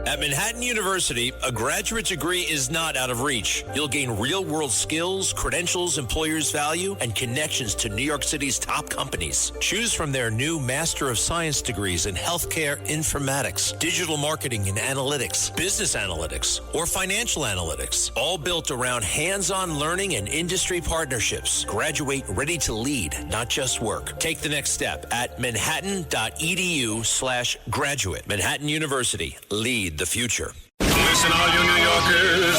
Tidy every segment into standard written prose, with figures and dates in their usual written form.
At Manhattan University, a graduate degree is not out of reach. You'll gain real-world skills, credentials employers value, and connections to New York City's top companies. Choose from their new Master of Science degrees in Healthcare Informatics, Digital Marketing and Analytics, Business Analytics, or Financial Analytics, all built around hands-on learning and industry partnerships. Graduate ready to lead, not just work. Take the next step at manhattan.edu/graduate. Manhattan University. Lead the future. Listen, all you New Yorkers.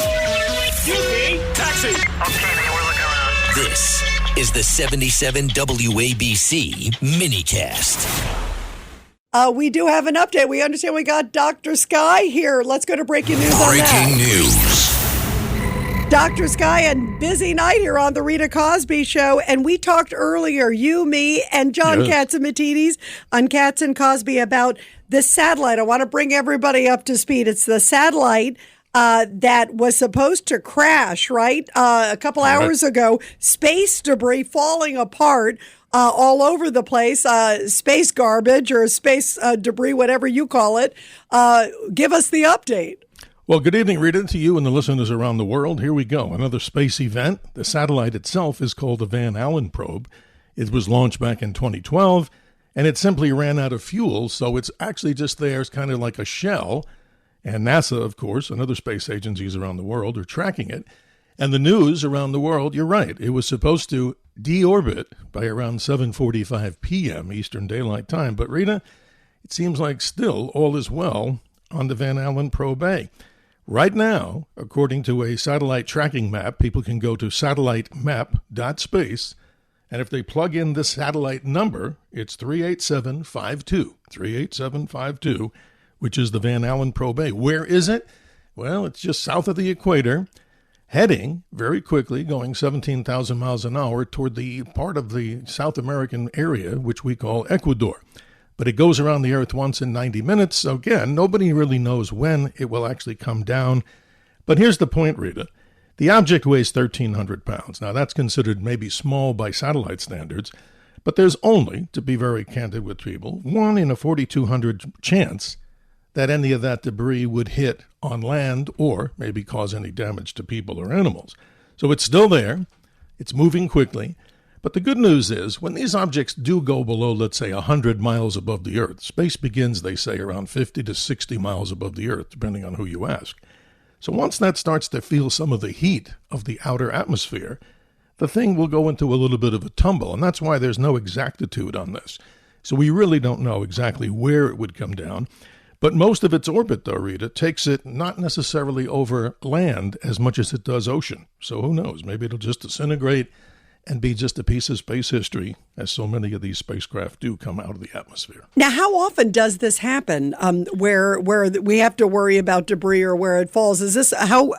Excuse me. Taxi. Okay, man, we're looking around. This is the 77 WABC minicast. We do have an update. We understand we got Dr. Sky here. Let's go to breaking news on that. Breaking news. Dr. Sky, and busy night here on the Rita Cosby Show. And we talked earlier, you, me, and John Katzimatidis on Katz and Cosby about this satellite. I want to bring everybody up to speed. It's the satellite that was supposed to crash, right? A couple hours ago. Space debris falling apart all over the place. Space garbage or space debris, whatever you call it. Give us the update. Well, good evening, Rita, to you and the listeners around the world. Here we go. Another space event. The satellite itself is called the Van Allen probe. It was launched back in 2012, and it simply ran out of fuel, so it's actually just there. It's kind of like a shell. And NASA, of course, and other space agencies around the world are tracking it. And the news around the world, you're right, it was supposed to deorbit by around 7:45 p.m. Eastern Daylight Time. But, Rita, it seems like still all is well on the Van Allen probe A. Right now, according to a satellite tracking map, people can go to satellitemap.space, and if they plug in the satellite number, it's 38752, which is the Van Allen probe A. Where is it? Well, it's just south of the equator, heading very quickly, going 17,000 miles an hour toward the part of the South American area, which we call Ecuador. But it goes around the Earth once in 90 minutes. So again, nobody really knows when it will actually come down. But here's the point, Rita. The object weighs 1,300 pounds. Now, that's considered maybe small by satellite standards. But there's only, to be very candid with people, 1 in a 4,200 chance that any of that debris would hit on land or maybe cause any damage to people or animals. So it's still there. It's moving quickly. But the good news is, when these objects do go below, let's say, 100 miles above the Earth, space begins, they say, around 50 to 60 miles above the Earth, depending on who you ask. So once that starts to feel some of the heat of the outer atmosphere, the thing will go into a little bit of a tumble, and that's why there's no exactitude on this. So we really don't know exactly where it would come down. But most of its orbit, though, Rita, takes it not necessarily over land as much as it does ocean. So who knows? Maybe it'll just disintegrate and be just a piece of space history, as so many of these spacecraft do come out of the atmosphere. Now, how often does this happen where we have to worry about debris or where it falls? Is this how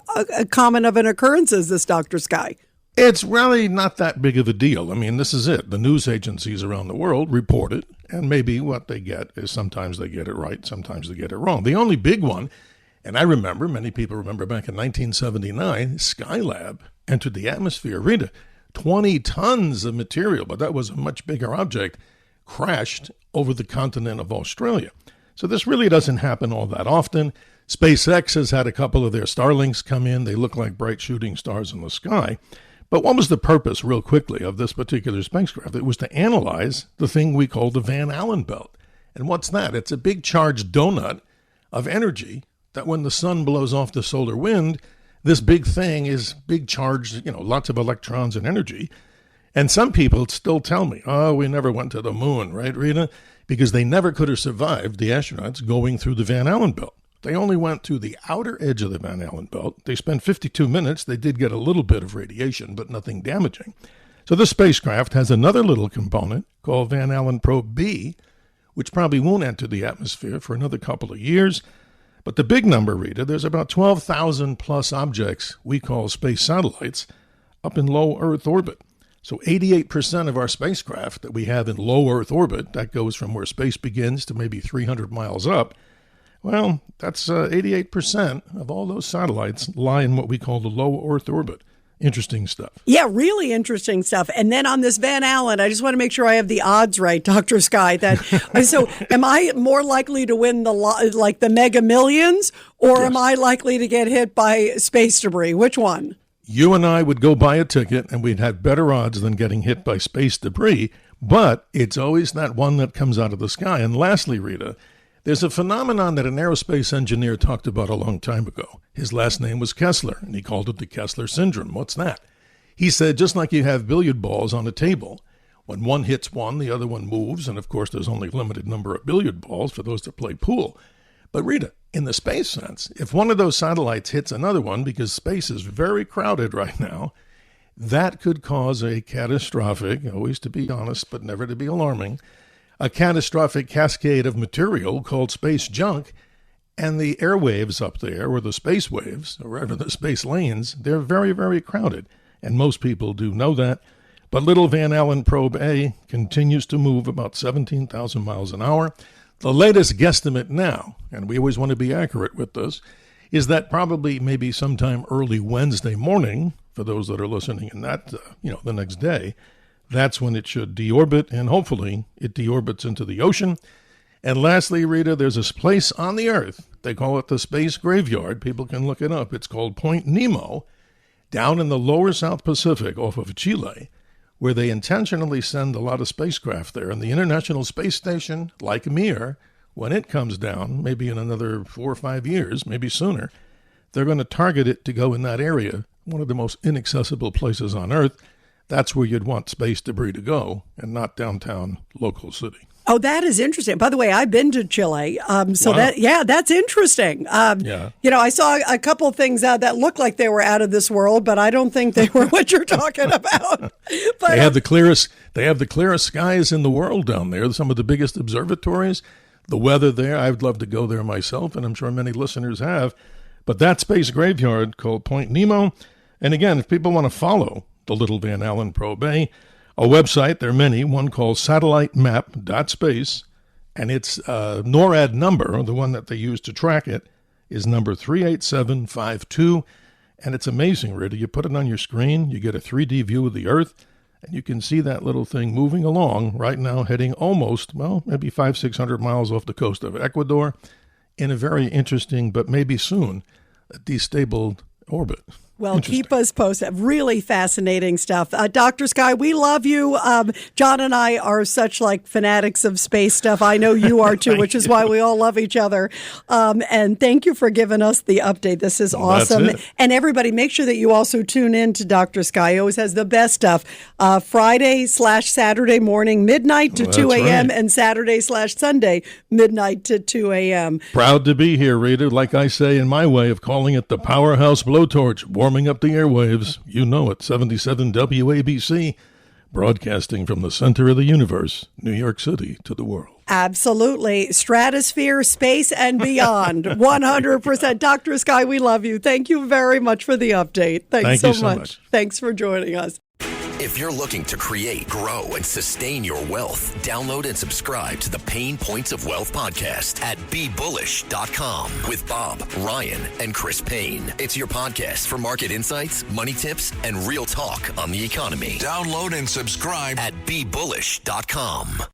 common of an occurrence is this, Dr. Sky? It's really not that big of a deal. I mean, this is it. The news agencies around the world report it, and maybe what they get is sometimes they get it right, sometimes they get it wrong. The only big one, and I remember, many people remember back in 1979, Skylab entered the atmosphere. Rita, 20 tons of material, but that was a much bigger object, crashed over the continent of Australia. So this really doesn't happen all that often. SpaceX has had a couple of their Starlinks come in. They look like bright shooting stars in the sky. But what was the purpose, real quickly, of this particular spacecraft? It was to analyze the thing we call the Van Allen belt. And what's that? It's a big charged donut of energy that when the sun blows off the solar wind, this big thing is big charged, lots of electrons and energy. And some people still tell me, we never went to the moon, right, Rita? Because they never could have survived, the astronauts, going through the Van Allen belt. They only went to the outer edge of the Van Allen belt. They spent 52 minutes. They did get a little bit of radiation, but nothing damaging. So this spacecraft has another little component called Van Allen Probe B, which probably won't enter the atmosphere for another couple of years. But the big number, Rita, there's about 12,000 plus objects we call space satellites up in low Earth orbit. So 88% of our spacecraft that we have in low Earth orbit, that goes from where space begins to maybe 300 miles up, well, that's 88% of all those satellites lie in what we call the low Earth orbit. Interesting stuff. Yeah, really interesting stuff. And then on this Van Allen, I just want to make sure I have the odds right, Dr. Sky. That so, am I more likely to win the Mega Millions, or am I likely to get hit by space debris? Which one? You and I would go buy a ticket, and we'd have better odds than getting hit by space debris. But it's always that one that comes out of the sky. And lastly, Rita, there's a phenomenon that an aerospace engineer talked about a long time ago. His last name was Kessler, and he called it the Kessler syndrome. What's that? He said, just like you have billiard balls on a table, when one hits one, the other one moves, and of course there's only a limited number of billiard balls for those that play pool. But Rita, in the space sense, if one of those satellites hits another one, because space is very crowded right now, that could cause a catastrophic, always to be honest, but never to be alarming, a catastrophic cascade of material called space junk, and the airwaves up there, or the space waves, or wherever the space lanes, they're very, very crowded. And most people do know that. But little Van Allen Probe A continues to move about 17,000 miles an hour. The latest guesstimate now, and we always want to be accurate with this, is that probably maybe sometime early Wednesday morning, for those that are listening in that, the next day, that's when it should deorbit, and hopefully it deorbits into the ocean. And lastly, Rita, there's a place on the Earth, they call it the Space Graveyard, people can look it up, it's called Point Nemo, down in the lower South Pacific off of Chile, where they intentionally send a lot of spacecraft there. And the International Space Station, like Mir, when it comes down, maybe in another 4 or 5 years, maybe sooner, they're going to target it to go in that area, one of the most inaccessible places on Earth. That's where you'd want space debris to go, and not downtown local city. Oh, that is interesting. By the way, I've been to Chile. Wow. That's interesting. I saw a couple of things that looked like they were out of this world, but I don't think they were what you're talking about. But they have the clearest skies in the world down there. Some of the biggest observatories. The weather there, I'd love to go there myself, and I'm sure many listeners have. But that space graveyard called Point Nemo. And again, if people want to follow the little Van Allen Probe A, a website, there are many, one called satellitemap.space, and its NORAD number, the one that they use to track it, is number 38752. And it's amazing, Rita. You put it on your screen, you get a 3D view of the Earth, and you can see that little thing moving along right now, heading almost, maybe 500-600 miles off the coast of Ecuador in a very interesting, but maybe soon, a destable orbit. Well, keep us posted. Really fascinating stuff. Dr. Sky, we love you. John and I are such fanatics of space stuff. I know you are too, which is why we all love each other. And thank you for giving us the update. This is awesome. And everybody, make sure that you also tune in to Dr. Sky. He always has the best stuff. Friday/Saturday morning, midnight to 2 a.m. and Saturday/Sunday, midnight to 2 a.m. Proud to be here, Rita. Like I say in my way of calling it, the powerhouse blowtorch, warming up the airwaves. You know it, 77 WABC, broadcasting from the center of the universe, New York City, to the world. Absolutely. Stratosphere, space, and beyond. 100%. Dr. Sky, we love you. Thank you very much for the update. Thanks so much. Thanks for joining us. If you're looking to create, grow, and sustain your wealth, download and subscribe to the Pain Points of Wealth podcast at BeBullish.com with Bob, Ryan, and Chris Payne. It's your podcast for market insights, money tips, and real talk on the economy. Download and subscribe at BeBullish.com.